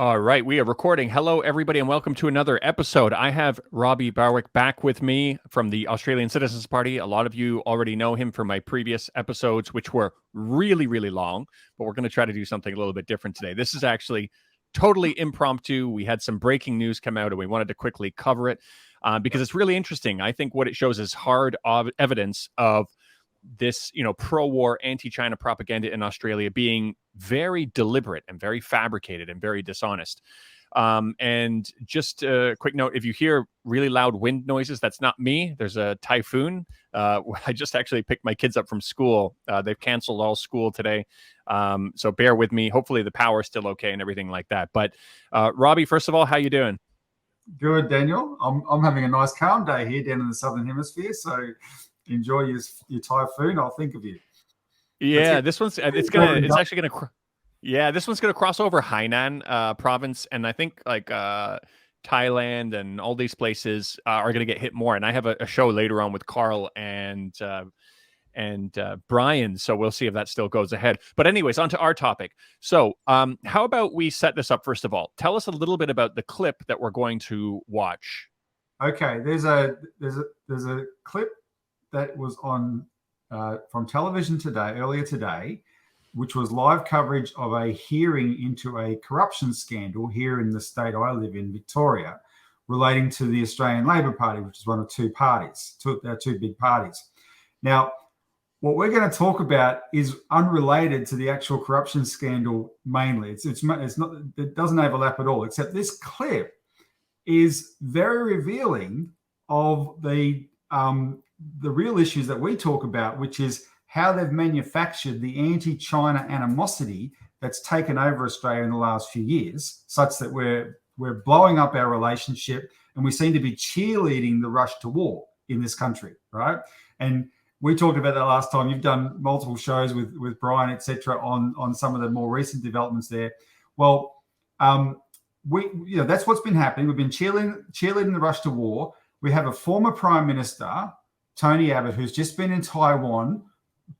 All right, we are recording. Hello, everybody, and welcome to another episode. I have Robbie Barwick back with me from the Australian Citizens Party. A lot of you already know him from my previous episodes, which were really, really long, but we're going to try to do something a little bit different today. This is actually totally impromptu. We had some breaking news come out, and we wanted to quickly cover it because it's really interesting. I think what it shows is hard evidence of this, pro-war, anti-China propaganda in Australia being very deliberate and very fabricated and very dishonest. And just a quick note, if you hear really loud wind noises, that's not me. There's a typhoon. I just actually picked my kids up from school. They've canceled all school today. So bear with me. Hopefully the power's still okay and everything like that. But Robbie, first of all, how you doing? Good, Daniel. I'm having a nice calm day here down in the Southern Hemisphere. So enjoy your typhoon. I'll think of you. Yeah, this one's this one's going to cross over Hainan province, and I think Thailand and all these places are going to get hit more. And I have a show later on with Carl and Brian, so we'll see if that still goes ahead. But anyways, on to our topic. So how about we set this up first of all? Tell us a little bit about the clip that we're going to watch. Okay, there's a clip that was on from television earlier today, which was live coverage of a hearing into a corruption scandal here in the state I live in, Victoria, relating to the Australian Labor Party, which is one of two big parties. Now, what we're going to talk about is unrelated to the actual corruption scandal mainly. It doesn't overlap at all, except this clip is very revealing of the real issues that we talk about, which is how they've manufactured the anti-China animosity that's taken over Australia in the last few years, such that we're blowing up our relationship and we seem to be cheerleading the rush to war in this country, right? And we talked about that last time. You've done multiple shows with Brian, etc., on some of the more recent developments there. Well, that's what's been happening. We've been cheerleading the rush to war. We have a former Prime Minister, Tony Abbott, who's just been in Taiwan,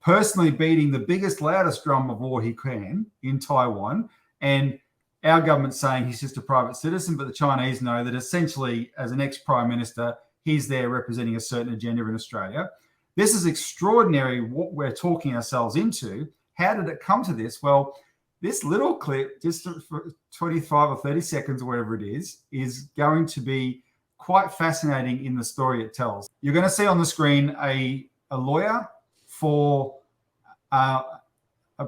personally beating the biggest, loudest drum of war he can in Taiwan, and our government saying he's just a private citizen, but the Chinese know that essentially, as an ex-Prime Minister, he's there representing a certain agenda in Australia. This is extraordinary what we're talking ourselves into. How did it come to this? Well, this little clip, just for 25 or 30 seconds or whatever it is going to be quite fascinating in the story it tells. You're going to see on the screen a lawyer for a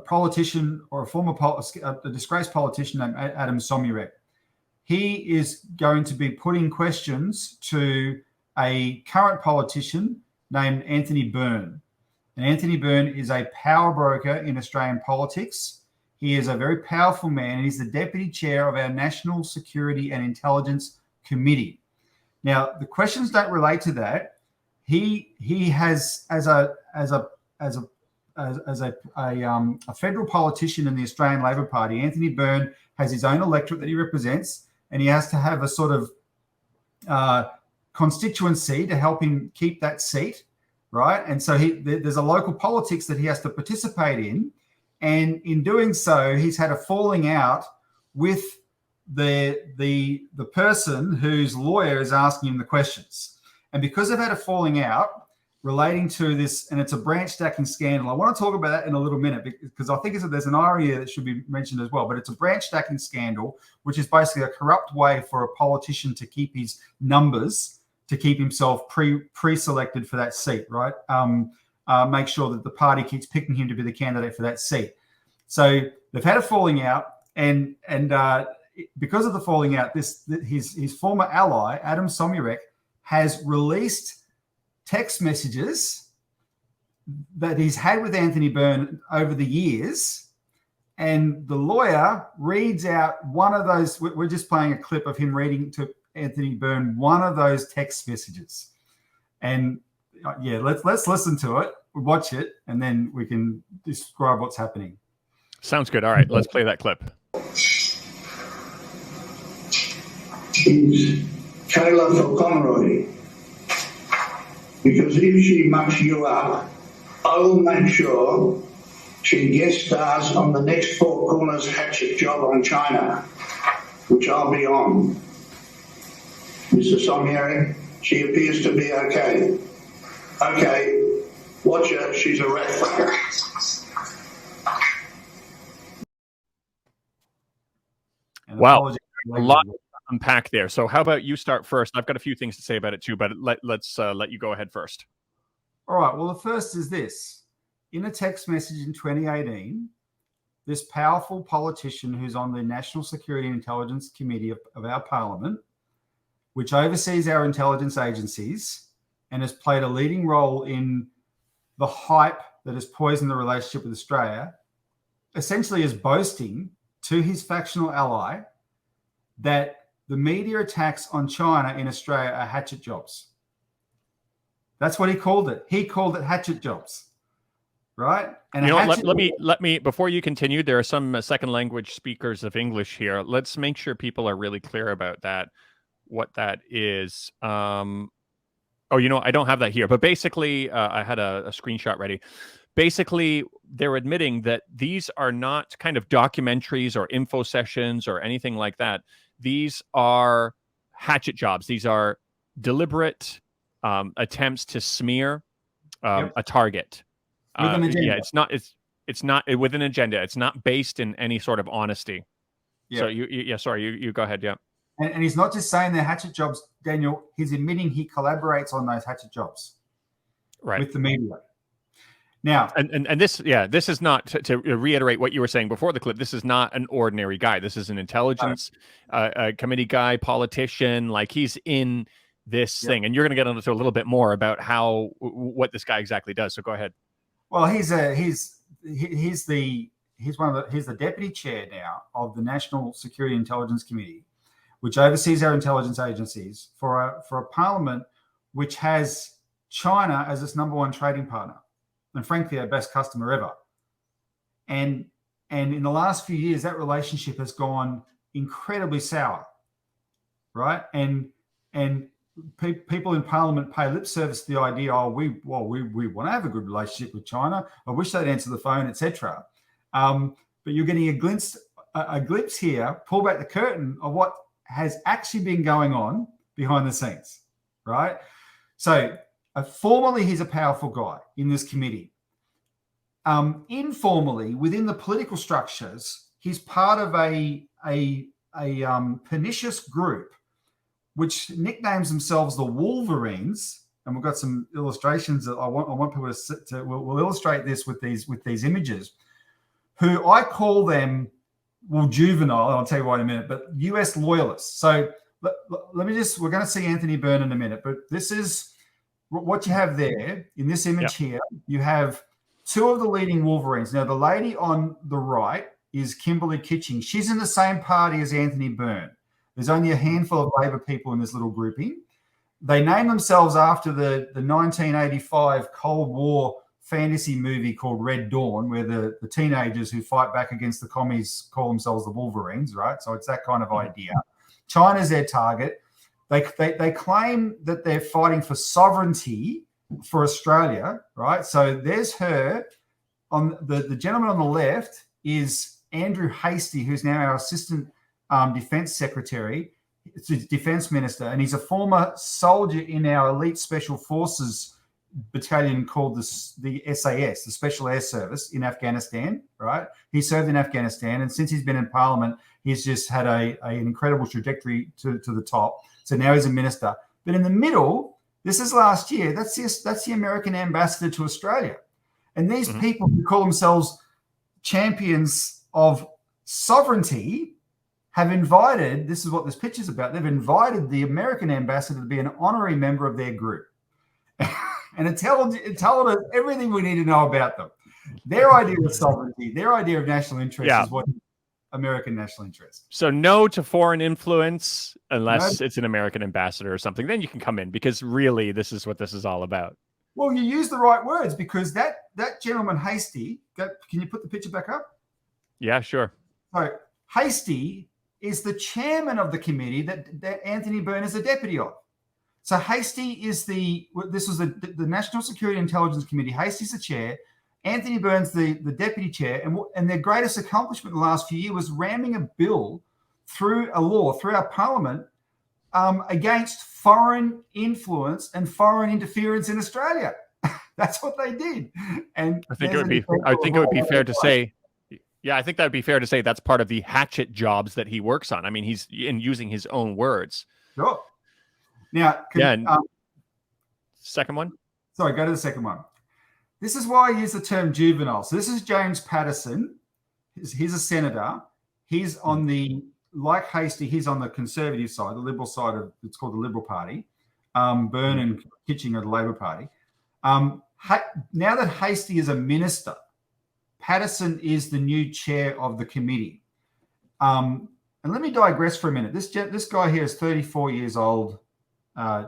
politician or a disgraced politician named Adam Somyurek. He is going to be putting questions to a current politician named Anthony Byrne. And Anthony Byrne is a power broker in Australian politics. He is a very powerful man, and he's the deputy chair of our National Security and Intelligence Committee. Now, the questions don't relate to that. He has, as a federal politician in the Australian Labor Party, Anthony Byrne has his own electorate that he represents, and he has to have a sort of constituency to help him keep that seat, right? And so there's a local politics that he has to participate in, and in doing so, he's had a falling out with the person whose lawyer is asking him the questions. And because they've had a falling out relating to this, and it's a branch stacking scandal. I want to talk about that in a little minute because I think there's an irony that should be mentioned as well. But it's a branch stacking scandal, which is basically a corrupt way for a politician to keep his numbers, to keep himself pre-selected for that seat, right? Make sure that the party keeps picking him to be the candidate for that seat. So they've had a falling out, and because of the falling out, his former ally, Adam Somyurek, has released text messages that he's had with Anthony Byrne over the years. And the lawyer reads out one of those. We're just playing a clip of him reading to Anthony Byrne one of those text messages. And let's listen to it, watch it, and then we can describe what's happening. Sounds good. All right, let's play that clip. She's Kayla for Conroy. Because if she mucks you up, I will make sure she guest stars on the next Four Corners hatchet job on China. which I'll be on. Mr. Somyeri, she appears to be okay. Okay, watch her, she's a rat fucker. Wow, a lot to unpack there. So how about you start first? I've got a few things to say about it too, but let's let you go ahead first. All right, well, the first is this. In a text message in 2018, this powerful politician who's on the National Security and Intelligence Committee of our parliament, which oversees our intelligence agencies and has played a leading role in the hype that has poisoned the relationship with Australia, essentially is boasting to his factional ally that the media attacks on China in Australia are hatchet jobs. That's what he called it. He called it hatchet jobs, right? And let me before you continue, there are some second language speakers of English here. Let's make sure people are really clear about that, what that is. I don't have that here, but basically I had a screenshot ready. Basically, they're admitting that these are not kind of documentaries or info sessions or anything like that. These are hatchet jobs. These are deliberate attempts to smear a target. With an agenda. Yeah, it's not with an agenda. It's not based in any sort of honesty. Yeah. So you go ahead. Yeah. And he's not just saying they're hatchet jobs, Daniel. He's admitting he collaborates on those hatchet jobs, right, with the media. Now, and this is not to reiterate what you were saying before the clip. This is not an ordinary guy. This is an intelligence committee guy, politician. Like, he's in this thing, and you're going to get into a little bit more about what this guy exactly does. So go ahead. Well, he's the deputy chair now of the National Security Intelligence Committee, which oversees our intelligence agencies for a parliament which has China as its number one trading partner, and frankly, our best customer ever. And in the last few years, that relationship has gone incredibly sour, right? And people in Parliament pay lip service to the idea, we want to have a good relationship with China. I wish they'd answer the phone, etc. But you're getting a glimpse here, pull back the curtain of what has actually been going on behind the scenes, right? So formally, he's a powerful guy in this committee. Informally, within the political structures, he's part of a pernicious group which nicknames themselves the Wolverines, and we've got some illustrations that I want people to we'll illustrate this with these images, who I call them, juvenile, and I'll tell you why in a minute, but US loyalists. So let me we're going to see Anthony Byrne in a minute, but this is what you have there in this image here. You have two of the leading Wolverines. Now, the lady on the right is Kimberly Kitching. She's in the same party as Anthony Byrne. There's only a handful of Labor people in this little grouping. They name themselves after the 1985 Cold War fantasy movie called Red Dawn, where the teenagers who fight back against the commies call themselves the Wolverines, right? So it's that kind of idea. China's their target. They claim that they're fighting for sovereignty for Australia, right? So there's her. On the gentleman on the left is Andrew Hastie, who's now our assistant defense secretary, defense minister, and he's a former soldier in our elite special forces battalion called the SAS, the Special Air Service in Afghanistan, right? He served in Afghanistan, and since he's been in Parliament, he's just had an incredible trajectory to the top. So now he's a minister. But in the middle, this is last year, that's the American ambassador to Australia. And these people who call themselves champions of sovereignty have invited, this is what this picture's about, they've invited the American ambassador to be an honorary member of their group. And it told us everything we need to know about them. Their idea of sovereignty, their idea of national interest is what American national interest. So no to foreign influence unless it's an American ambassador or something. Then you can come in, because really this is what this is all about. Well, you use the right words, because that gentleman Hastie, can you put the picture back up? Yeah, sure. So Hastie is the chairman of the committee that Anthony Byrne is the deputy of. So Hastie is the National Security Intelligence Committee. Hastie's the chair. Anthony Byrne's the deputy chair. And their greatest accomplishment in the last few years was ramming a bill through a law, through our parliament, against foreign influence and foreign interference in Australia. That's what they did. And I think it would be fair to say. Yeah, I think that would be fair to say that's part of the hatchet jobs that he works on. I mean, he's in using his own words. Sure. Now, second one. Sorry, go to the second one. This is why I use the term juvenile. So this is James Patterson. He's a senator. He's on the, like Hastie, he's on the conservative side, the liberal side of, it's called the Liberal Party. Byrne and Kitching are the Labor Party. Now that Hastie is a minister, Patterson is the new chair of the committee. And let me digress for a minute. This guy here is 34 years old,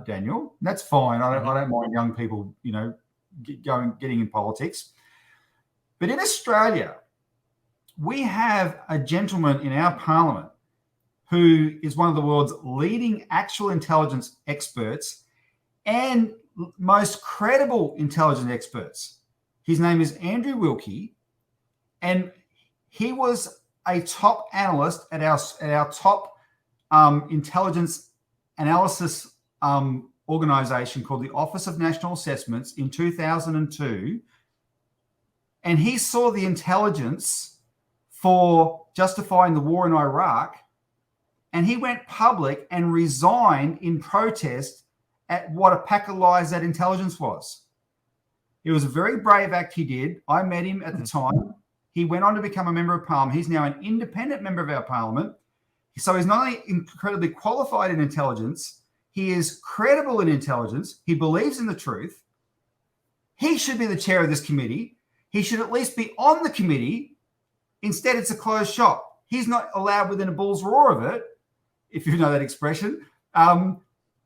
Daniel. That's fine. I don't mind young people, getting in politics. But in Australia, we have a gentleman in our parliament who is one of the world's leading actual intelligence experts and most credible intelligence experts. His name is Andrew Wilkie, and he was a top analyst at our top intelligence analysis organization called the Office of National Assessments in 2002. And he saw the intelligence for justifying the war in Iraq, and he went public and resigned in protest at what a pack of lies that intelligence was. It was a very brave act he did. I met him at the time. He went on to become a member of parliament. He's now an independent member of our parliament. So he's not only incredibly qualified in intelligence, he is credible in intelligence. He believes in the truth. He should be the chair of this committee. He should at least be on the committee. Instead, it's a closed shop. He's not allowed within a bull's roar of it, if you know that expression.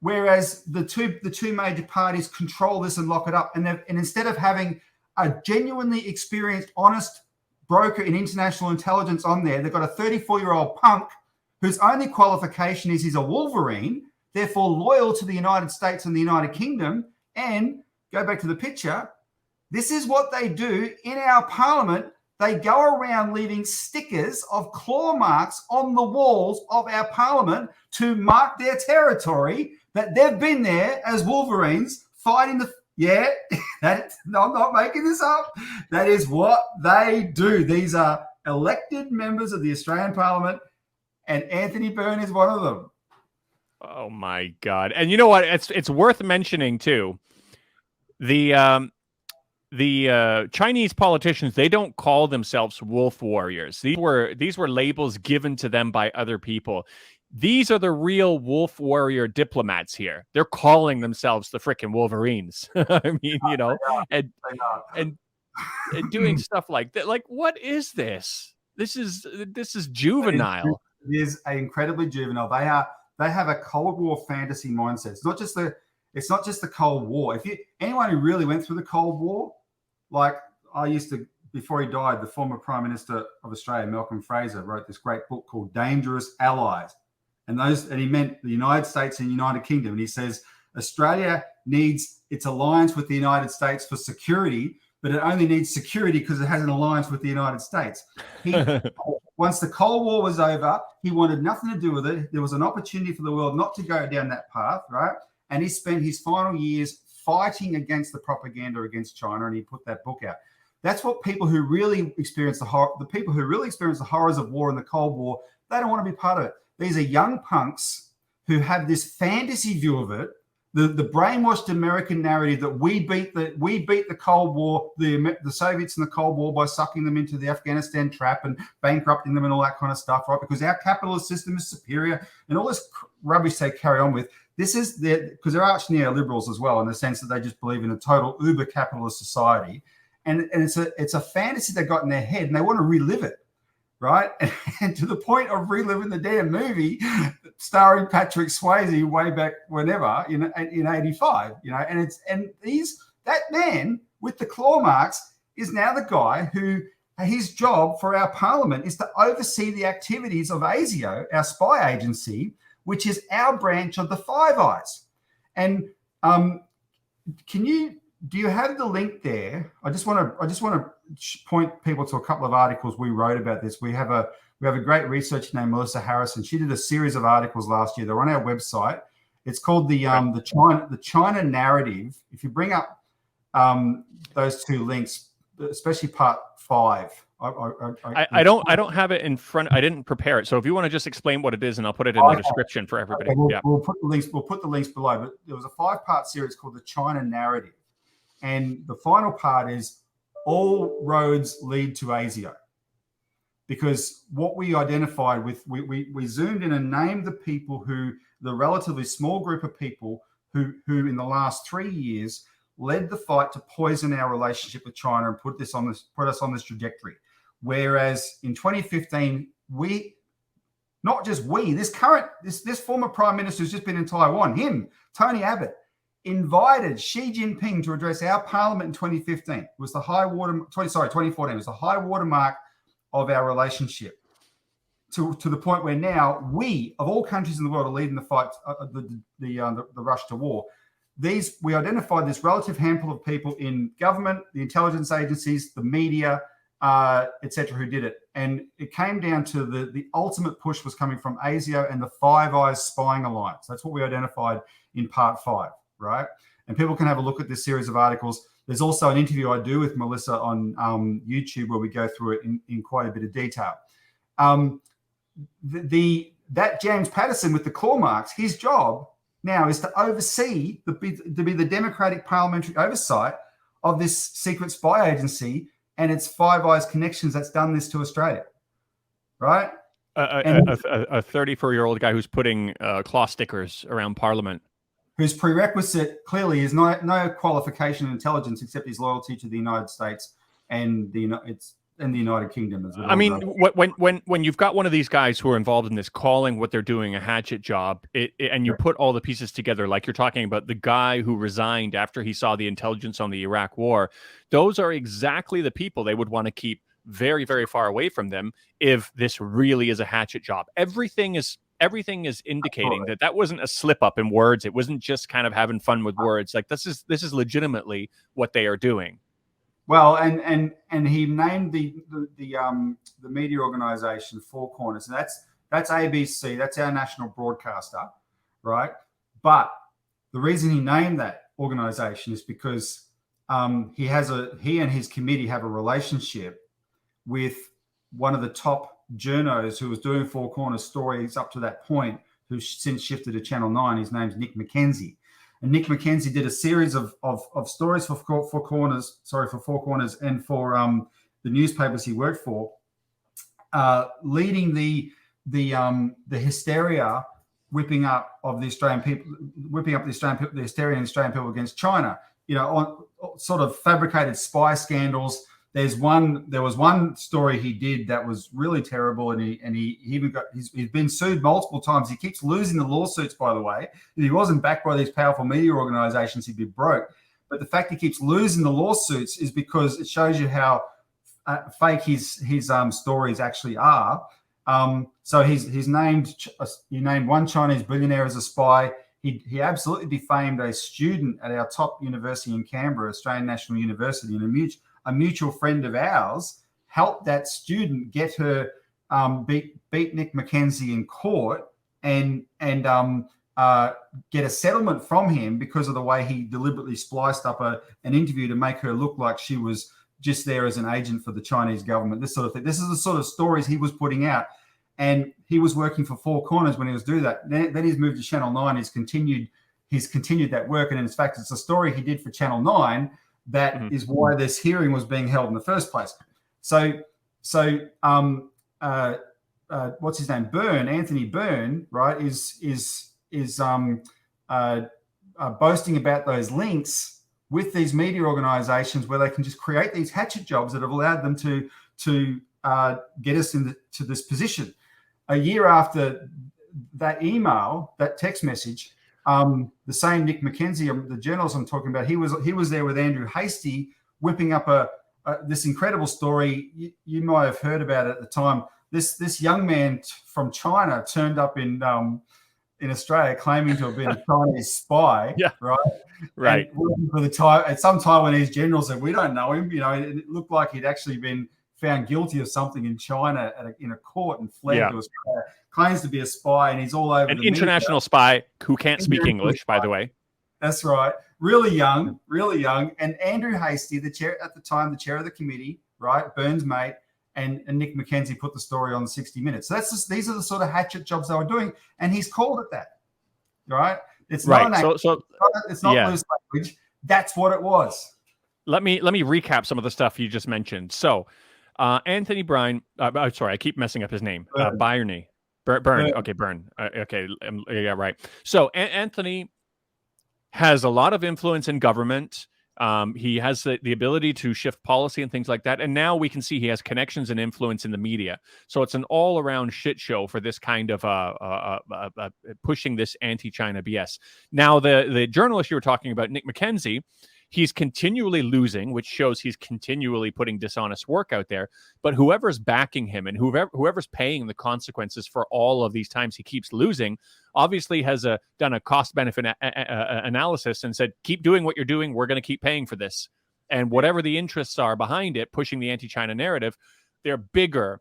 Whereas the two major parties control this and lock it up. And instead of having a genuinely experienced, honest broker in international intelligence on there, they've got a 34-year-old punk whose only qualification is he's a Wolverine, therefore loyal to the United States and the United Kingdom. And go back to the picture. This is what they do in our parliament. They go around leaving stickers of claw marks on the walls of our parliament to mark their territory, that they've been there as Wolverines fighting the... Yeah, I'm not making this up. That is what they do. These are elected members of the Australian Parliament, and Anthony Byrne is one of them. Oh, my God. And you know what? It's worth mentioning, too. The Chinese politicians, they don't call themselves wolf warriors. These were labels given to them by other people. These are the real wolf warrior diplomats here. They're calling themselves the frickin' Wolverines. I mean, and doing stuff like that. Like, what is this? This is juvenile. It is incredibly juvenile. They have a Cold War fantasy mindset. It's not just the Cold War. Anyone who really went through the Cold War, like I used to, before he died, the former Prime Minister of Australia, Malcolm Fraser, wrote this great book called Dangerous Allies. And he meant the United States and United Kingdom. And he says, Australia needs its alliance with the United States for security, but it only needs security because it has an alliance with the United States. Once the Cold War was over, he wanted nothing to do with it. There was an opportunity for the world not to go down that path, right? And he spent his final years fighting against the propaganda against China, and he put that book out. That's what people who really experience the horrors of war and the Cold War, they don't want to be part of it. These are young punks who have this fantasy view of it, the brainwashed American narrative that we beat the Cold War, the Soviets in the Cold War by sucking them into the Afghanistan trap and bankrupting them and all that kind of stuff, right? Because our capitalist system is superior and all this rubbish they carry on with. This is because they're arch neoliberals as well, in the sense that they just believe in a total uber capitalist society, and it's a fantasy they got in their head and they want to relive it. Right, and to the point of reliving the damn movie starring Patrick Swayze way back whenever in '85, and that man with the claw marks is now the guy who his job for our parliament is to oversee the activities of ASIO, our spy agency, which is our branch of the Five Eyes. And do you have the link there? I just want to point people to a couple of articles we wrote about this. We have a We have a great researcher named Melissa Harrison. She did a series of articles last year. They're on our website. It's called the China narrative. If you bring up those two links, especially part 5. I don't have it in front. I didn't prepare it. So if you want to just explain what it is, and I'll put it in the description for everybody. Okay, we'll put the links. We'll put the links below. But there was a 5-part series called the China narrative, and the final part is all roads lead to ASIO. Because what we identified with, we zoomed in and named the people the relatively small group of people who in the last 3 years led the fight to poison our relationship with China and put us on this trajectory. Whereas in 2015, this former prime minister who's just been in Taiwan, Tony Abbott, invited Xi Jinping to address our parliament in 2015. It was the 2014. It was the high watermark of our relationship, to the point where now we, of all countries in the world, are leading the fight, the rush to war. We identified this relative handful of people in government, the intelligence agencies, the media, etc., who did it. And it came down to the ultimate push was coming from ASIO and the Five Eyes Spying Alliance. That's what we identified in part 5, right? And people can have a look at this series of articles. There's also an interview I do with Melissa on YouTube where we go through it in quite a bit of detail. That James Patterson with the claw marks, his job now is to oversee, to be the democratic parliamentary oversight of this secret spy agency and its Five Eyes connections that's done this to Australia, right? A 34-year-old guy who's putting claw stickers around Parliament. Whose prerequisite clearly is no qualification in intelligence except his loyalty to the United States and the United Kingdom. I mean, when you've got one of these guys who are involved in this, calling what they're doing a hatchet job, and you put all the pieces together, like you're talking about the guy who resigned after he saw the intelligence on the Iraq war, those are exactly the people they would want to keep very, very far away from them if this really is a hatchet job. Everything is indicating that wasn't a slip up in words. It wasn't just kind of having fun with words. Like this is legitimately what they are doing. Well, and he named the media organization Four Corners, and that's ABC. That's our national broadcaster, right? But the reason he named that organization is because he and his committee have a relationship with one of the top journos who was doing Four Corners stories up to that point, who's since shifted to Channel 9. His name's Nick McKenzie. And Nick McKenzie did a series of stories for Four Corners and for the newspapers he worked for, leading the hysteria whipping up the Australian people, the hysteria in Australian people against China. You know, on sort of fabricated spy scandals. There was one story he did that was really terrible, and he's been sued multiple times. He keeps losing the lawsuits, by the way. If he wasn't backed by these powerful media organizations, he'd be broke. But the fact he keeps losing the lawsuits is because it shows you how fake his stories actually are. So he named one Chinese billionaire as a spy. He absolutely defamed a student at our top university in Canberra, Australian National University, and a mutual friend of ours helped that student get her beat Nick McKenzie in court and get a settlement from him because of the way he deliberately spliced up an interview to make her look like she was just there as an agent for the Chinese government. This sort of thing. This is the sort of stories he was putting out, and he was working for Four Corners when he was doing that. Then he's moved to Channel 9. He's continued that work, and in fact, it's a story he did for Channel 9. That is why this hearing was being held in the first place. So what's his name? Anthony Byrne, right? Is boasting about those links with these media organizations where they can just create these hatchet jobs that have allowed them to get us into this position. A year after that email, that text message. The same Nick McKenzie, the journalist I'm talking about, he was there with Andrew Hastie, whipping up this incredible story. You might have heard about it at the time. This young man from China turned up in Australia, claiming to have been a Chinese spy. Yeah, right. And some Taiwanese general said, "We don't know him." You know, it looked like he'd actually been found guilty of something in China in a court and fled to Australia, claims to be a spy, and he's all over an international spy who can't speak English, by the way. That's right. Really young. And Andrew Hastie, the chair at the time, the chair of the committee, right, Burns' mate, and Nick McKenzie put the story on 60 Minutes. So these are the sort of hatchet jobs they were doing, and he's called it that, right? It's not it's not loose language. That's what it was. Let me recap some of the stuff you just mentioned. So, Anthony Bryan, I'm sorry, I keep messing up his name. Byrne. Okay, Byrne. Yeah, right. So Anthony has a lot of influence in government. He has the ability to shift policy and things like that. And now we can see he has connections and influence in the media. So it's an all-around shit show for this kind of pushing this anti-China BS. Now, the journalist you were talking about, Nick McKenzie, he's continually losing, which shows he's continually putting dishonest work out there. But whoever's backing him and whoever's paying the consequences for all of these times he keeps losing obviously has done a cost-benefit analysis and said, keep doing what you're doing. We're going to keep paying for this. And whatever the interests are behind it, pushing the anti-China narrative, they're bigger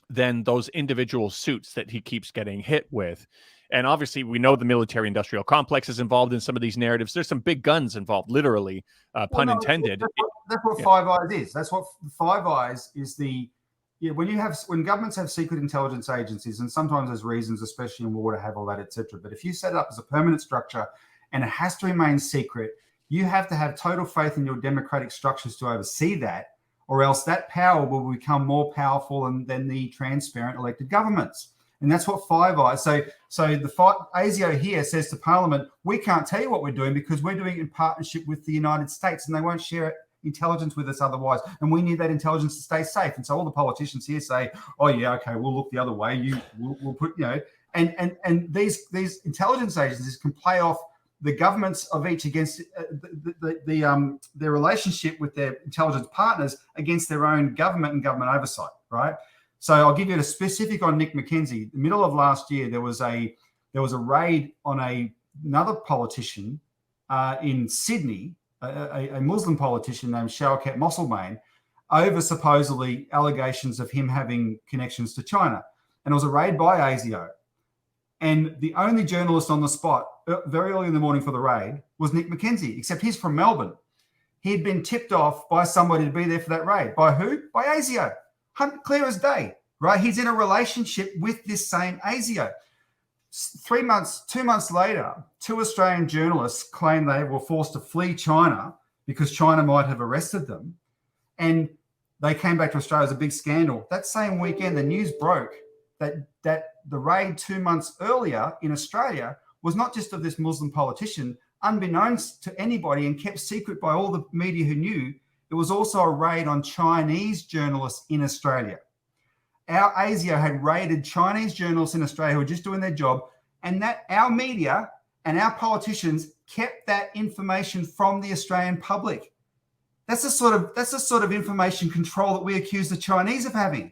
than those individual suits that he keeps getting hit with. And obviously, we know the military-industrial complex is involved in some of these narratives. There's some big guns involved, literally, pun intended. That's what Five Eyes is. That's what Five Eyes is. When governments have secret intelligence agencies, and sometimes there's reasons, especially in war, to have all that, etc. But if you set it up as a permanent structure and it has to remain secret, you have to have total faith in your democratic structures to oversee that, or else that power will become more powerful than the transparent elected governments. And that's what Five Eyes. So ASIO here says to Parliament, we can't tell you what we're doing because we're doing it in partnership with the United States, and they won't share intelligence with us otherwise. And we need that intelligence to stay safe. And so all the politicians here say, oh yeah, okay, we'll look the other way. We'll put, and these intelligence agencies can play off the governments of each against their relationship with their intelligence partners against their own government and government oversight, right? So I'll give you a specific on Nick McKenzie. The middle of last year, there was a raid on another politician in Sydney, a Muslim politician named Shaukat Mosselmain, over supposedly allegations of him having connections to China. And it was a raid by ASIO. And the only journalist on the spot very early in the morning for the raid was Nick McKenzie, except he's from Melbourne. He'd been tipped off by somebody to be there for that raid. By who? By ASIO. Clear as day, right? He's in a relationship with this same ASIO. 2 months later, 2 Australian journalists claim they were forced to flee China because China might have arrested them. And they came back to Australia as a big scandal. That same weekend, the news broke that the raid 2 months earlier in Australia was not just of this Muslim politician, unbeknownst to anybody and kept secret by all the media who knew. It was also a raid on Chinese journalists in Australia. Our ASIO had raided Chinese journalists in Australia who were just doing their job, and that our media and our politicians kept that information from the Australian public. That's the sort of information control that we accuse the Chinese of having.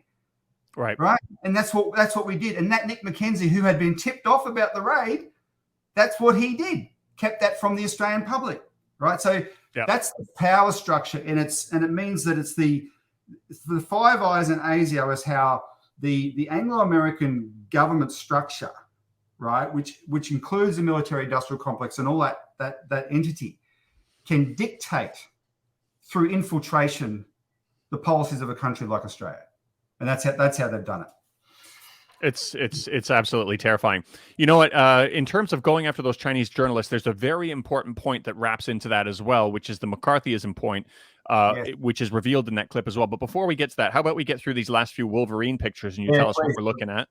Right. And that's what we did. And that Nick McKenzie, who had been tipped off about the raid, that's what he did. Kept that from the Australian public. Right. So that's the power structure, and it means that it's the Five Eyes and ASIO is how the Anglo-American government structure, right, which includes the military-industrial complex and all that entity, can dictate through infiltration the policies of a country like Australia, and that's how they've done it. It's absolutely terrifying. You know what? In terms of going after those Chinese journalists, there's a very important point that wraps into that as well, which is the McCarthyism point, which is revealed in that clip as well. But before we get to that, how about we get through these last few Wolverine pictures and you tell us what we're looking at?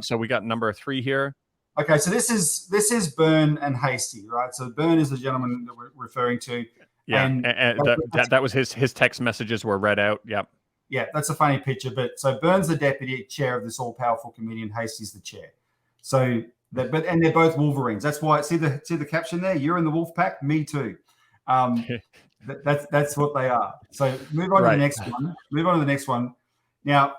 So we got number 3 here. Okay, so this is Byrne and Hastie, right? So Byrne is the gentleman that we're referring to. Yeah, and that was his text messages were read out. Yep. Yeah, that's a funny picture. But so Byrne's the deputy chair of this all-powerful committee, and Hastie's the chair. So, and they're both Wolverines. That's why see the caption there. You're in the Wolf Pack. Me too. That's what they are. So move on to the next one. Move on to the next one. Now,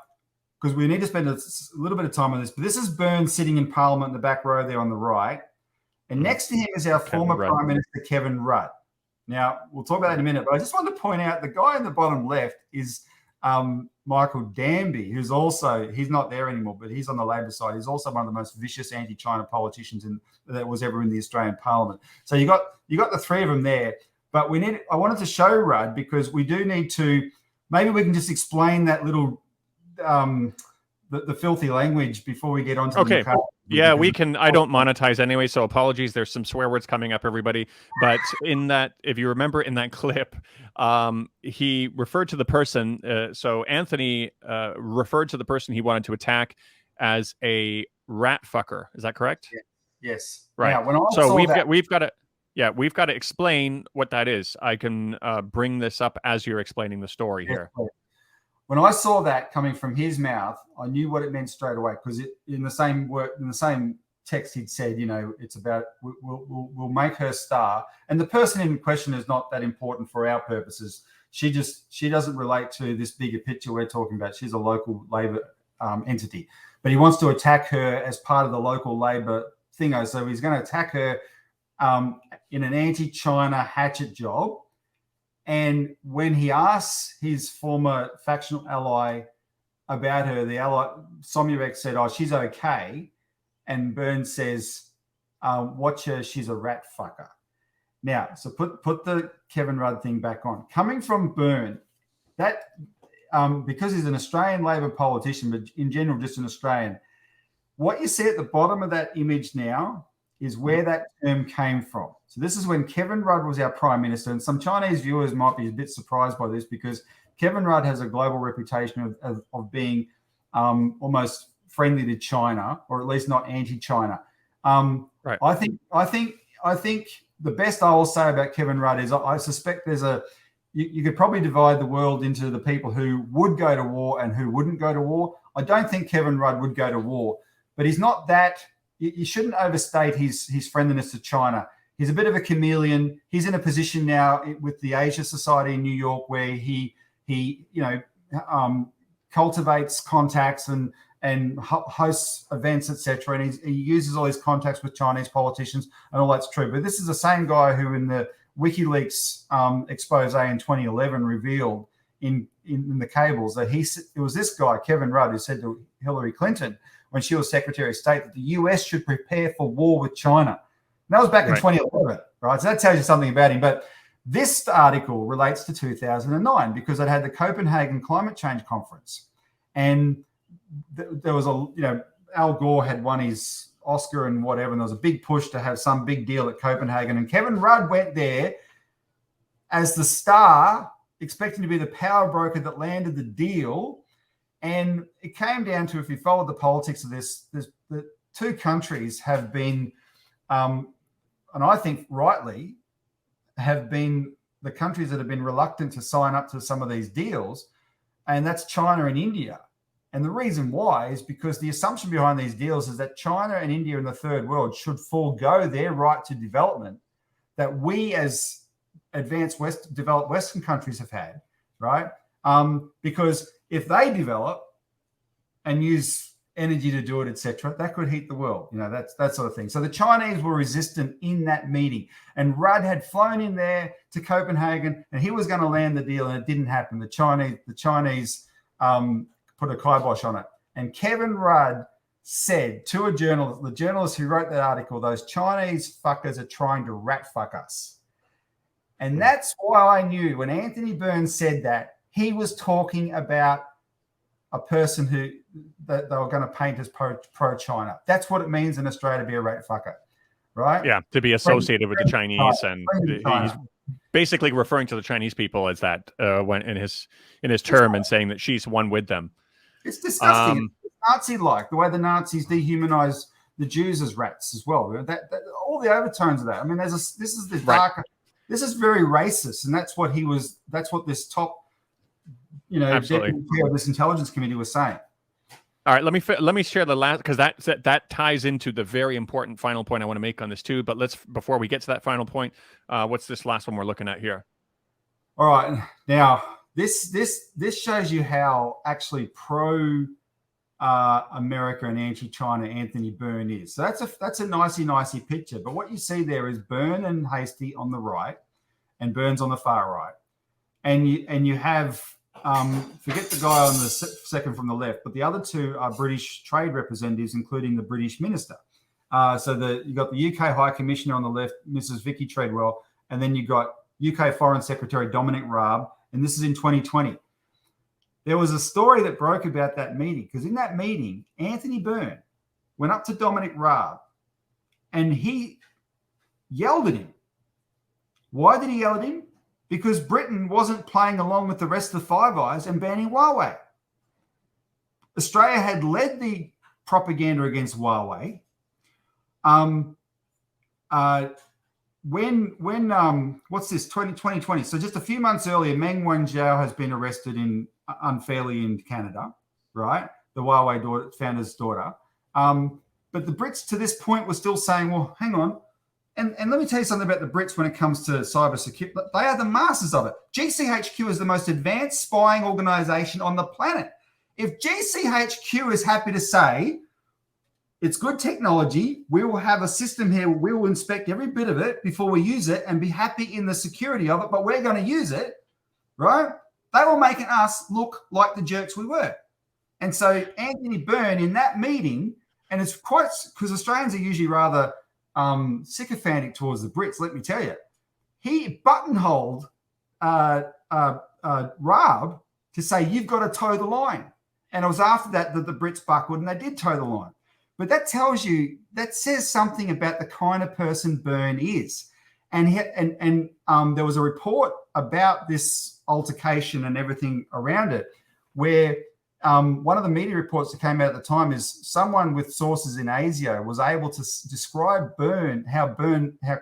because we need to spend a little bit of time on this. But this is Byrne sitting in Parliament in the back row there on the right, and next to him is our former Prime Minister Kevin Rudd. Now we'll talk about that in a minute. But I just wanted to point out the guy in the bottom left is Michael Danby, who's also, he's not there anymore, but he's on the Labor side. He's also one of the most vicious anti-China politicians that was ever in the Australian Parliament. So you got the three of them there. But I wanted to show Rudd, because we do need to, maybe we can just explain that little the filthy language before we get on to okay. the Yeah, we can. I don't monetize anyway, so apologies. There's some swear words coming up, everybody. But in that, if you remember in that clip, he referred to the person. So Anthony referred to the person he wanted to attack as a rat fucker. Is that correct? Yeah. Yes. Right. Now, when I so saw we've got to explain what that is. I can bring this up as you're explaining the story here. When I saw that coming from his mouth, I knew what it meant straight away, because in the same text he'd said, it's about we'll make her star, and the person in question is not that important for our purposes. She doesn't relate to this bigger picture we're talking about. She's a local Labor entity, but he wants to attack her as part of the local Labor thingo. So he's going to attack her in an anti-China hatchet job. And when he asks his former factional ally about her, the ally, Somyurek, said, "Oh, she's okay." And Burns says, "Watch her, she's a rat fucker." Now, so put the Kevin Rudd thing back on. Coming from Byrne, that because he's an Australian Labor politician, but in general just an Australian, what you see at the bottom of that image now is where that term came from. So this is when Kevin Rudd was our Prime Minister, and some Chinese viewers might be a bit surprised by this, because Kevin Rudd has a global reputation of being almost friendly to China, or at least not anti-China. Right. I think the best I will say about Kevin Rudd is I suspect there's you could probably divide the world into the people who would go to war and who wouldn't go to war. I don't think Kevin Rudd would go to war, but he's not that. You shouldn't overstate his friendliness to China. He's a bit of a chameleon. He's in a position now with the Asia Society in New York where he cultivates contacts and hosts events, etc. And he uses all his contacts with Chinese politicians, and all that's true. But this is the same guy who, in the WikiLeaks expose in 2011, revealed in the cables that it was this guy, Kevin Rudd, who said to Hillary Clinton, when she was Secretary of State, that the US should prepare for war with China. And that was back in 2011, right? So that tells you something about him. But this article relates to 2009 because it had the Copenhagen Climate Change Conference. And there was Al Gore had won his Oscar and whatever, and there was a big push to have some big deal at Copenhagen. And Kevin Rudd went there as the star, expecting to be the power broker that landed the deal. And it came down to, if you followed the politics of this, the two countries have been, and I think rightly, have been the countries that have been reluctant to sign up to some of these deals, and that's China and India. And the reason why is because the assumption behind these deals is that China and India in the third world should forego their right to development that we as advanced developed Western countries have had, right? Because if they develop and use energy to do it, etc., that could heat the world. That sort of thing. So the Chinese were resistant in that meeting, and Rudd had flown in there to Copenhagen, and he was going to land the deal, and it didn't happen. The Chinese put a kibosh on it, and Kevin Rudd said to a journalist, the journalist who wrote that article, "Those Chinese fuckers are trying to rat fuck us." And that's why I knew when Anthony Burns said that, he was talking about a person that they were going to paint as pro-China. That's what it means in Australia to be a rat fucker, right? Yeah, to be associated with the Chinese, and he's basically referring to the Chinese people as that when in his term, and saying that she's one with them. It's disgusting. It's Nazi-like, the way the Nazis dehumanized the Jews as rats as well. That all the overtones of that. I mean, this is the darker. Right. This is very racist, and that's what this top, deputy of this intelligence committee was saying. All right, let me share the last, because that ties into the very important final point I want to make on this too. But before we get to that final point, what's this last one we're looking at here? All right, now this shows you how actually pro America and anti-China Anthony Byrne is. So that's a nicey picture. But what you see there is Byrne and Hastie on the right, and Byrne's on the far right, and you have forget the guy on the second from the left, but the other two are British trade representatives, including the British minister. So you got the UK High Commissioner on the left, Mrs. Vicky Treadwell, and then you got UK Foreign Secretary Dominic Raab, and this is in 2020. There was a story that broke about that meeting, because in that meeting, Anthony Byrne went up to Dominic Raab and he yelled at him. Why did he yell at him? Because Britain wasn't playing along with the rest of the Five Eyes and banning Huawei. Australia had led the propaganda against Huawei. What's this, 2020? So just a few months earlier, Meng Wanzhou has been arrested unfairly in Canada, right? The Huawei founder's daughter. But the Brits to this point were still saying, well, hang on. And let me tell you something about the Brits when it comes to cybersecurity. They are the masters of it. GCHQ is the most advanced spying organization on the planet. If GCHQ is happy to say it's good technology, we will have a system here, we will inspect every bit of it before we use it and be happy in the security of it, but we're going to use it, right? They were making us look like the jerks we were. And so Anthony Byrne in that meeting, and it's quite, because Australians are usually rather sycophantic towards the Brits, let me tell you. He buttonholed Raab to say, you've got to toe the line. And it was after that the Brits buckled and they did toe the line. But that tells you, that says something about the kind of person Byrne is. And there was a report about this altercation and everything around it, where one of the media reports that came out at the time is someone with sources in ASIO was able to describe Byrne, how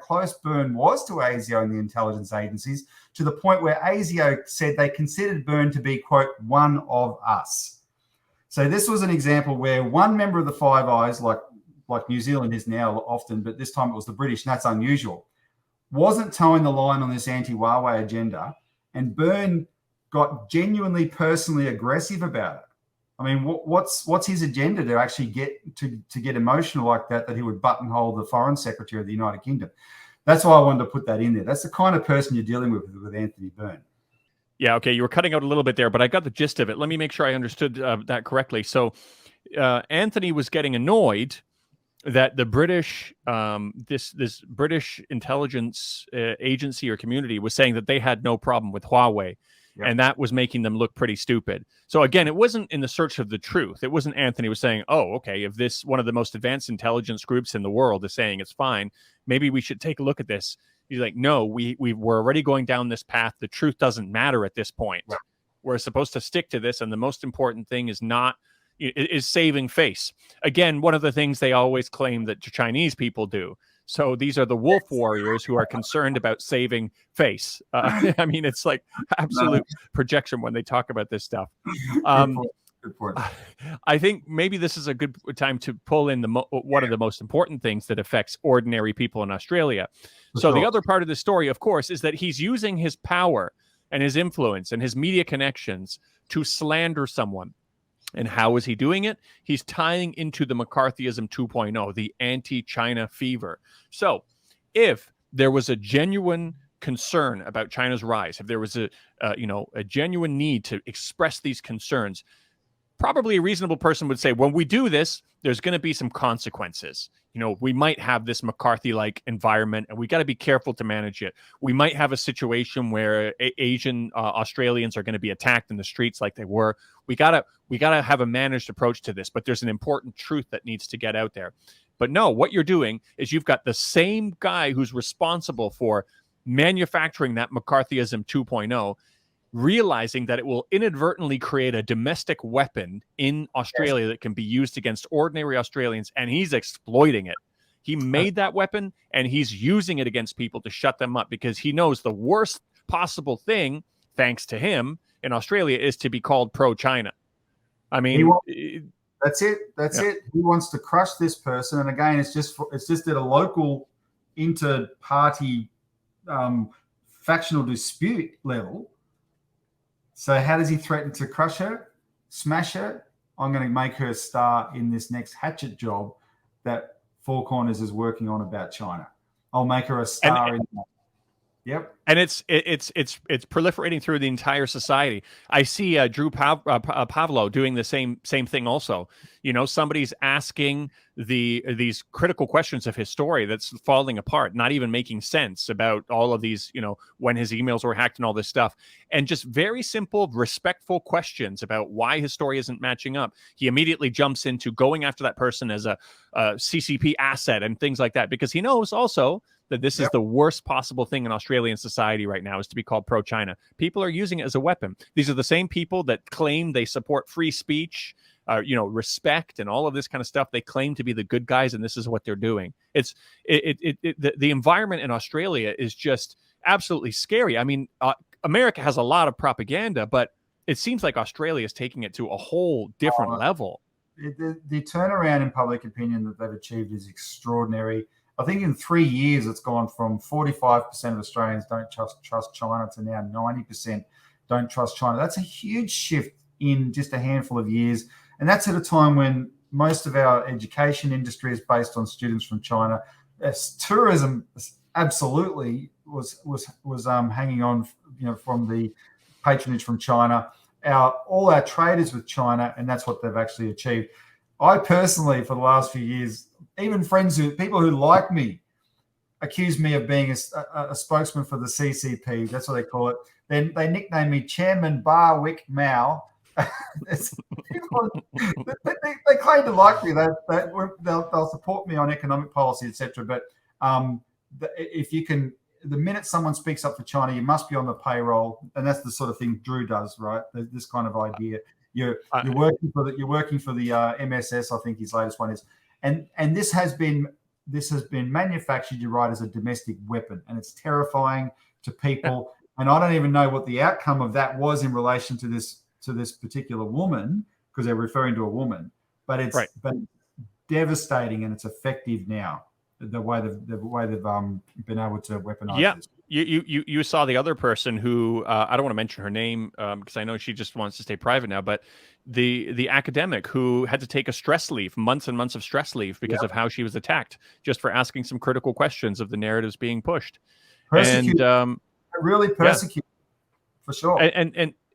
close Byrne was to ASIO and the intelligence agencies, to the point where ASIO said they considered Byrne to be, quote, one of us. So this was an example where one member of the Five Eyes, like New Zealand is now often, but this time it was the British, and that's unusual, wasn't towing the line on this anti-Huawei agenda, and Byrne got genuinely personally aggressive about it. I mean, what's his agenda to actually get emotional like that he would buttonhole the Foreign Secretary of the United Kingdom? That's why I wanted to put that in there. That's the kind of person you're dealing with Anthony Byrne. Yeah, okay, you were cutting out a little bit there, but I got the gist of it. Let me make sure I understood that correctly. So Anthony was getting annoyed that the British, this British intelligence agency or community was saying that they had no problem with Huawei. Yep. And that was making them look pretty stupid. So again, it wasn't in the search of the truth. It wasn't Anthony was saying, oh, okay, if this one of the most advanced intelligence groups in the world is saying it's fine, maybe we should take a look at this. He's like, no, we're already going down this path. The truth doesn't matter at this point. Right. We're supposed to stick to this. And the most important thing is saving face. Again, one of the things they always claim that Chinese people do. So these are the wolf warriors who are concerned about saving face. I mean, it's like absolute projection when they talk about this stuff. Good point. I think maybe this is a good time to pull in one of the most important things that affects ordinary people in Australia. So the other part of the story, of course, is that he's using his power and his influence and his media connections to slander someone. And how is he doing it? He's tying into the McCarthyism 2.0, the anti-China fever. So if there was a genuine concern about China's rise, if there was a genuine need to express these concerns, probably a reasonable person would say, when we do this, there's going to be some consequences. We might have this McCarthy-like environment, and we got to be careful to manage it. We might have a situation where Asian Australians are going to be attacked in the streets like they were. We gotta have a managed approach to this, but there's an important truth that needs to get out there. But no, what you're doing is you've got the same guy who's responsible for manufacturing that McCarthyism 2.0, realizing that it will inadvertently create a domestic weapon in Australia that can be used against ordinary Australians, and he's exploiting it. He made that weapon, and he's using it against people to shut them up, because he knows the worst possible thing, thanks to him, in Australia is to be called pro-China. I mean, that's it. It. He wants to crush this person, and again, it's just at a local inter-party factional dispute level. So how does he threaten to crush her, smash her? I'm going to make her a star in this next hatchet job that Four Corners is working on about China. I'll make her a star in that. Yep. And it's proliferating through the entire society. I see Drew Pavlo doing the same thing also. You know, somebody's asking these critical questions of his story that's falling apart, not even making sense about all of these, you know, when his emails were hacked and all this stuff, and just very simple, respectful questions about why his story isn't matching up. He immediately jumps into going after that person as a CCP asset and things like that, because he knows also that this is the worst possible thing in Australian society right now, is to be called pro-China. People are using it as a weapon. These are the same people that claim they support free speech, you know, respect and all of this kind of stuff. They claim to be the good guys, and this is what they're doing. The environment in Australia is just absolutely scary. I mean, America has a lot of propaganda, but it seems like Australia is taking it to a whole different level. The turnaround in public opinion that they've achieved is extraordinary. I think in 3 years, it's gone from 45% of Australians don't trust China to now 90% don't trust China. That's a huge shift in just a handful of years. And that's at a time when most of our education industry is based on students from China. Tourism absolutely was hanging on, you know, from the patronage from China. All our traders with China, and that's what they've actually achieved. I personally, for the last few years, even people who like me, accuse me of being a spokesman for the CCP. That's what they call it. Then they nickname me Chairman Barwick Mao. People, they claim to like me. They'll support me on economic policy, etc. But if you can, the minute someone speaks up for China, you must be on the payroll, and that's the sort of thing Drew does, right? This kind of idea. You're working for the MSS, I think his latest one is, and this has been manufactured, you're right, as a domestic weapon, and it's terrifying to people. And I don't even know what the outcome of that was in relation to this particular woman, because they're referring to a woman, but it's devastating, and it's effective now. The way they've been able to weaponize this. You saw the other person who I don't want to mention her name because I know she just wants to stay private now, but the academic who had to take a stress leave, months and months of stress leave, because of how she was attacked just for asking some critical questions of the narratives being pushed. Persecuted. And really persecuted, for sure.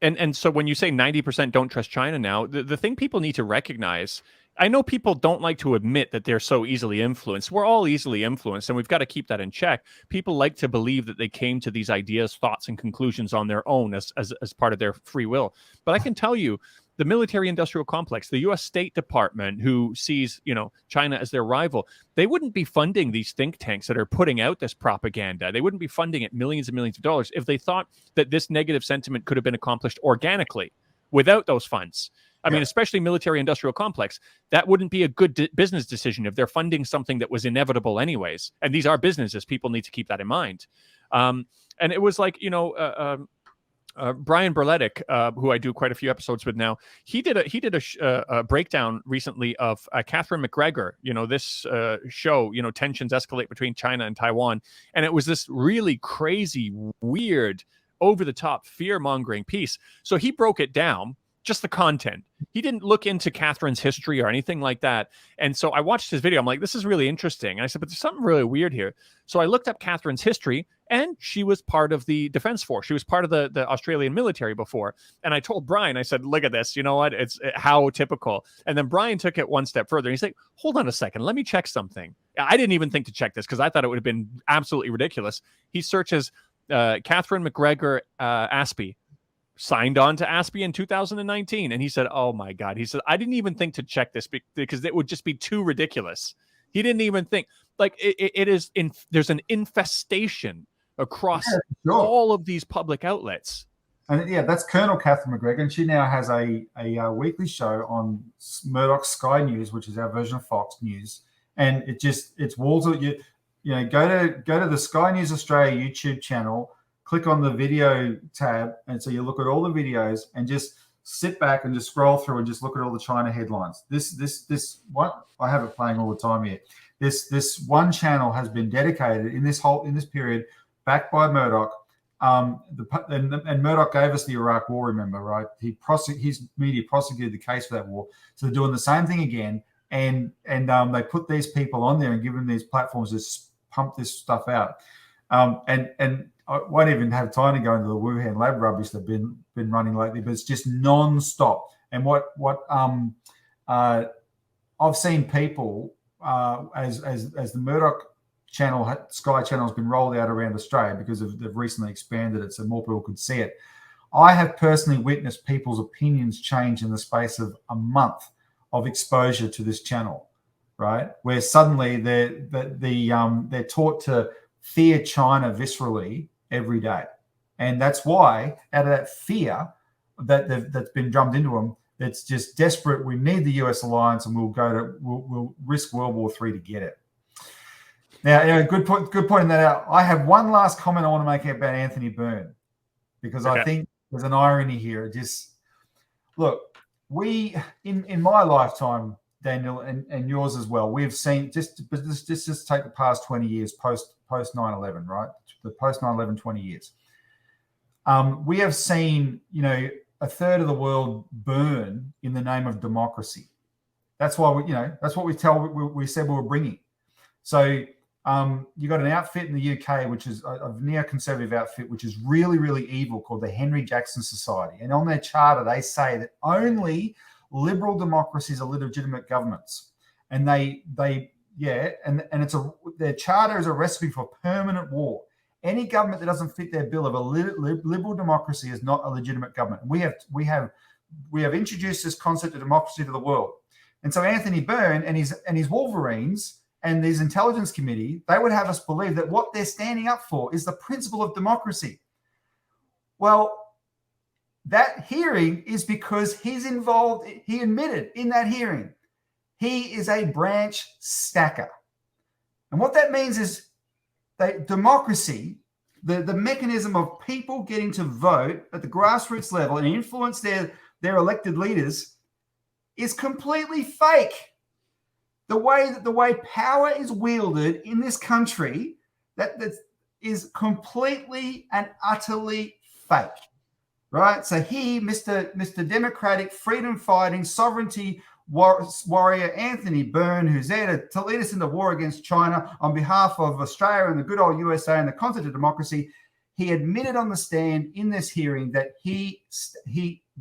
And so when you say 90% don't trust China now, the thing people need to recognize, I know people don't like to admit that they're so easily influenced. We're all easily influenced, and we've got to keep that in check. People like to believe that they came to these ideas, thoughts, and conclusions on their own as part of their free will. But I can tell you, the military-industrial complex, the U.S. State Department, who sees, you know, China as their rival, they wouldn't be funding these think tanks that are putting out this propaganda. They wouldn't be funding it millions and millions of dollars if they thought that this negative sentiment could have been accomplished organically without those funds. I mean, especially military-industrial complex, that wouldn't be a good business decision if they're funding something that was inevitable anyways. And these are businesses. People need to keep that in mind. And it was like, you know, Brian Berletic, who I do quite a few episodes with now, he did a breakdown recently of Catherine McGregor. You know, this show, you know, tensions escalate between China and Taiwan, and it was this really crazy, weird, over-the-top, fear-mongering piece. So he broke it down, just the content. He didn't look into Catherine's history or anything like that. And so I watched his video. I'm like, this is really interesting. And I said, but there's something really weird here. So I looked up Catherine's history, and she was part of the Defense Force. She was part of the Australian military before. And I told Brian, I said, look at this. You know what? It's how typical. And then Brian took it one step further. He's like, hold on a second. Let me check something. I didn't even think to check this because I thought it would have been absolutely ridiculous. He searches Catherine McGregor Aspie. Signed on to Aspie in 2019. And he said, oh my God. He said, I didn't even think to check this because it would just be too ridiculous. He didn't even think, like, there's an infestation across all of these public outlets. And that's Colonel Catherine McGregor. And she now has a weekly show on Murdoch's Sky News, which is our version of Fox News. And it's walls of you know, go to the Sky News Australia YouTube channel, click on the video tab, and so you look at all the videos and just sit back and just scroll through and just look at all the China headlines. This one, I have it playing all the time here. This one channel has been dedicated in this period, backed by Murdoch. And Murdoch gave us the Iraq War, remember, right? His media prosecuted the case for that war. So they're doing the same thing again, and they put these people on there and give them these platforms to pump this stuff out. And I won't even have time to go into the Wuhan lab rubbish they've been running lately, but it's just non-stop. And what I've seen people as the Murdoch channel, Sky channel, has been rolled out around Australia because they've recently expanded it so more people could see it. I have personally witnessed people's opinions change in the space of a month of exposure to this channel, right? Where suddenly they're taught to fear China viscerally every day, and that's why out of that fear that's been drummed into them, that's just desperate. We need the US alliance, and we'll risk World War III to get it. Now, good pointing that out. I have one last comment I want to make about Anthony Byrne, because I think there's an irony here. Just look, we in my lifetime, Daniel, and yours as well, we've seen just take the past 20 years post 9/11, right? The post 9/11 20 years. We have seen, a third of the world burn in the name of democracy. That's why that's what we said we were bringing. So you got an outfit in the UK, which is a neoconservative outfit, which is really, really evil, called the Henry Jackson Society. And on their charter, they say that only liberal democracies are legitimate governments. And their charter is a recipe for permanent war. Any government that doesn't fit their bill of a liberal democracy is not a legitimate government. We have introduced this concept of democracy to the world. And so Anthony Byrne and his Wolverines and these intelligence committee, they would have us believe that what they're standing up for is the principle of democracy. Well, that hearing is because he's involved. He admitted in that hearing, he is a branch stacker. And what that means is that democracy, the mechanism of people getting to vote at the grassroots level and influence their elected leaders, is completely fake. The way power is wielded in this country, that is completely and utterly fake, right? So Mr. Democratic, freedom-fighting, sovereignty warrior Anthony Byrne, who's there to lead us into war against China on behalf of Australia and the good old USA and the concept of democracy, he admitted on the stand in this hearing that he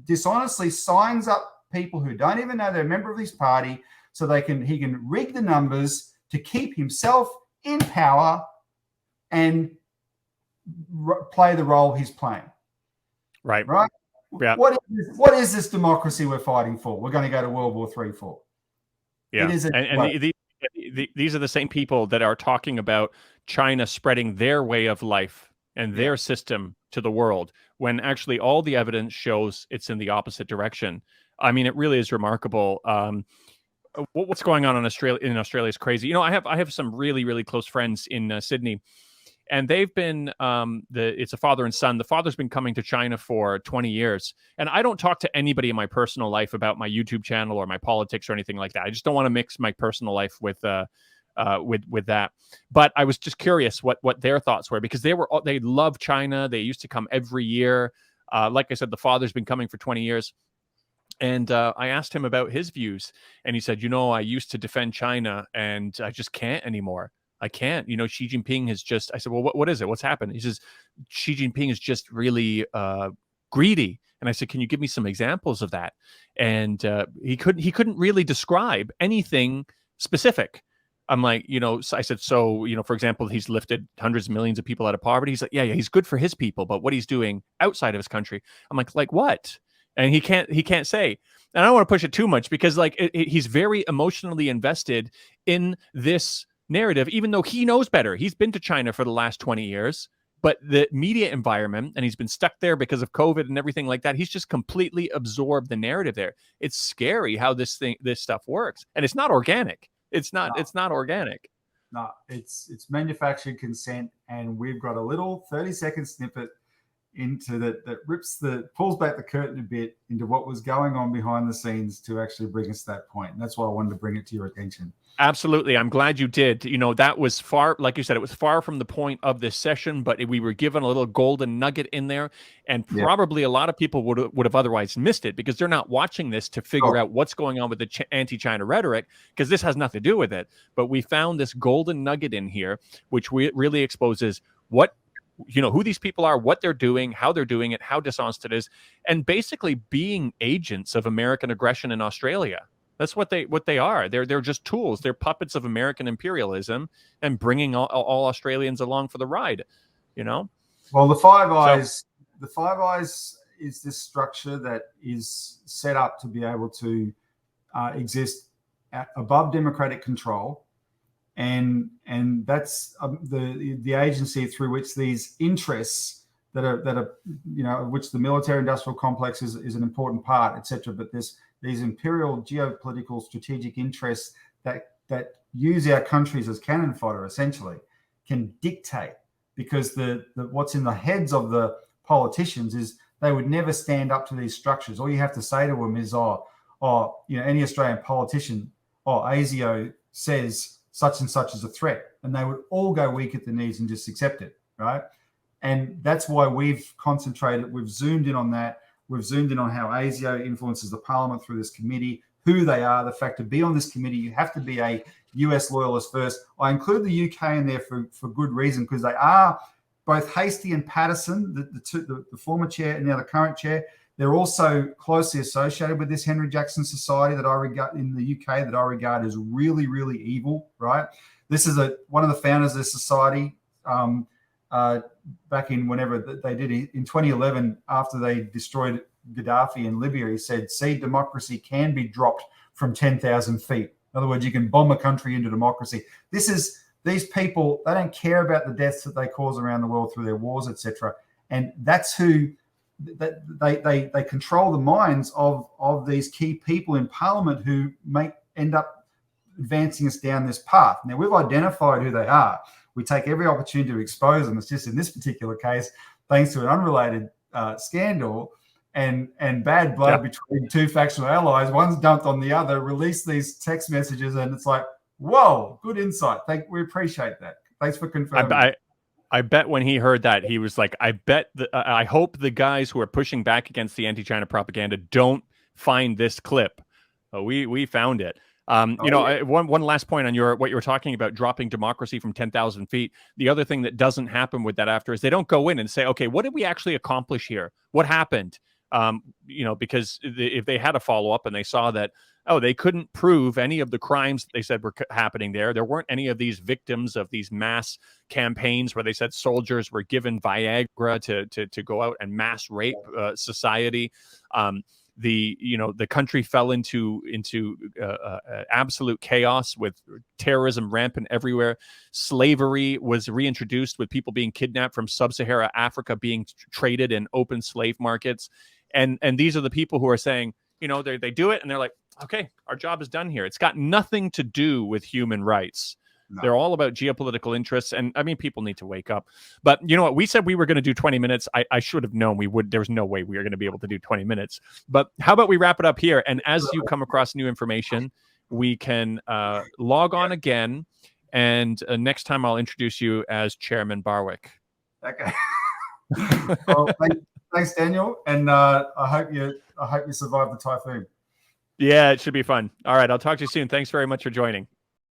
dishonestly signs up people who don't even know they're a member of his party, so he can rig the numbers to keep himself in power and play the role he's playing. Right. Yeah. What is this democracy we're fighting for? We're going to go to World War III for. Yeah. These are the same people that are talking about China spreading their way of life and their system to the world, when actually all the evidence shows it's in the opposite direction. I mean, it really is remarkable. What's going on in Australia is crazy. I have some really, really close friends in Sydney, and they've been it's a father and son. The father's been coming to China for 20 years, and I don't talk to anybody in my personal life about my YouTube channel or my politics or anything like that. I just don't want to mix my personal life with that. But I was just curious what their thoughts were, because they love China. They used to come every year. Like I said, the father's been coming for 20 years. And I asked him about his views, and he said, I used to defend China, and I just can't anymore. I can't. Xi Jinping has just. I said, well, what is it? What's happened? He says, Xi Jinping is just really greedy. And I said, can you give me some examples of that? And he couldn't really describe anything specific. I'm like, so I said, for example, he's lifted hundreds of millions of people out of poverty. He's like, yeah, he's good for his people, but what he's doing outside of his country, I'm like what? And he can't say. And I don't want to push it too much, because he's very emotionally invested in this narrative, even though he knows better. He's been to China for the last 20 years, but the media environment, and he's been stuck there because of COVID and everything like that. He's just completely absorbed the narrative there. It's scary how this stuff works. And it's not organic. It's not organic. No, it's manufactured consent. And we've got a little 30-second snippet into that pulls back the curtain a bit into what was going on behind the scenes to actually bring us to that point. And that's why I wanted to bring it to your attention. Absolutely. I'm glad you did. That was far, like you said, it was far from the point of this session, but we were given a little golden nugget in there, and probably a lot of people would have otherwise missed it, because they're not watching this to figure out what's going on with the anti-China rhetoric, because this has nothing to do with it. But we found this golden nugget in here, which really exposes what who these people are, what they're doing, how they're doing it, how dishonest it is, and basically being agents of American aggression in Australia. That's what they are. They're just tools. They're puppets of American imperialism and bringing all Australians along for the ride. Well, the Five Eyes is this structure that is set up to be able to exist above democratic control, and that's the agency through which these interests that are which the military-industrial complex is an important part, etc. But these imperial geopolitical strategic interests that use our countries as cannon fodder essentially can dictate, because the what's in the heads of the politicians is they would never stand up to these structures. All you have to say to them is, any Australian politician, ASIO says such and such is a threat, and they would all go weak at the knees and just accept it, right? And that's why we've concentrated, we've zoomed in on that. We've zoomed in on how ASIO influences the parliament through this committee, who they are, the fact to be on this committee, you have to be a US loyalist first. I include the UK in there for good reason, because they are both Hastie and Patterson, the former chair and now the current chair. They're also closely associated with this Henry Jackson Society that I regard in the UK that I regard as really, really evil, right? This is one of the founders of this society, back in whenever they did it, in 2011, after they destroyed Gaddafi in Libya, he said, see, democracy can be dropped from 10,000 feet. In other words, you can bomb a country into democracy. These people, they don't care about the deaths that they cause around the world through their wars, etc. And that's who they control the minds of these key people in Parliament who end up advancing us down this path. Now, we've identified who they are. We take every opportunity to expose them. It's just in this particular case, thanks to an unrelated scandal and bad blood between two factional allies, one's dumped on the other, released these text messages, and it's like, whoa, good insight. We appreciate that. Thanks for confirming. I bet when he heard that, he was like, I hope the guys who are pushing back against the anti-China propaganda don't find this clip. We found it. One last point on what you were talking about, dropping democracy from 10,000 feet. The other thing that doesn't happen with that after is they don't go in and say, okay, what did we actually accomplish here? What happened? Because if they had a follow-up and they saw that, they couldn't prove any of the crimes that they said were happening there. There weren't any of these victims of these mass campaigns where they said soldiers were given Viagra to go out and mass rape society. The country fell into absolute chaos with terrorism rampant everywhere. Slavery was reintroduced with people being kidnapped from sub-Saharan Africa, being traded in open slave markets. And these are the people who are saying, they do it and they're like, okay, our job is done here. It's got nothing to do with human rights. No. They're all about geopolitical interests. And I mean, people need to wake up. But you know what? We said we were going to do 20 minutes. I should have known there was no way we were going to be able to do 20 minutes. But how about we wrap it up here? And as you come across new information, we can log on again. And next time I'll introduce you as Chairman Barwick. Okay. Well, thanks, Daniel. And I hope you survive the typhoon. Yeah, it should be fun. All right. I'll talk to you soon. Thanks very much for joining.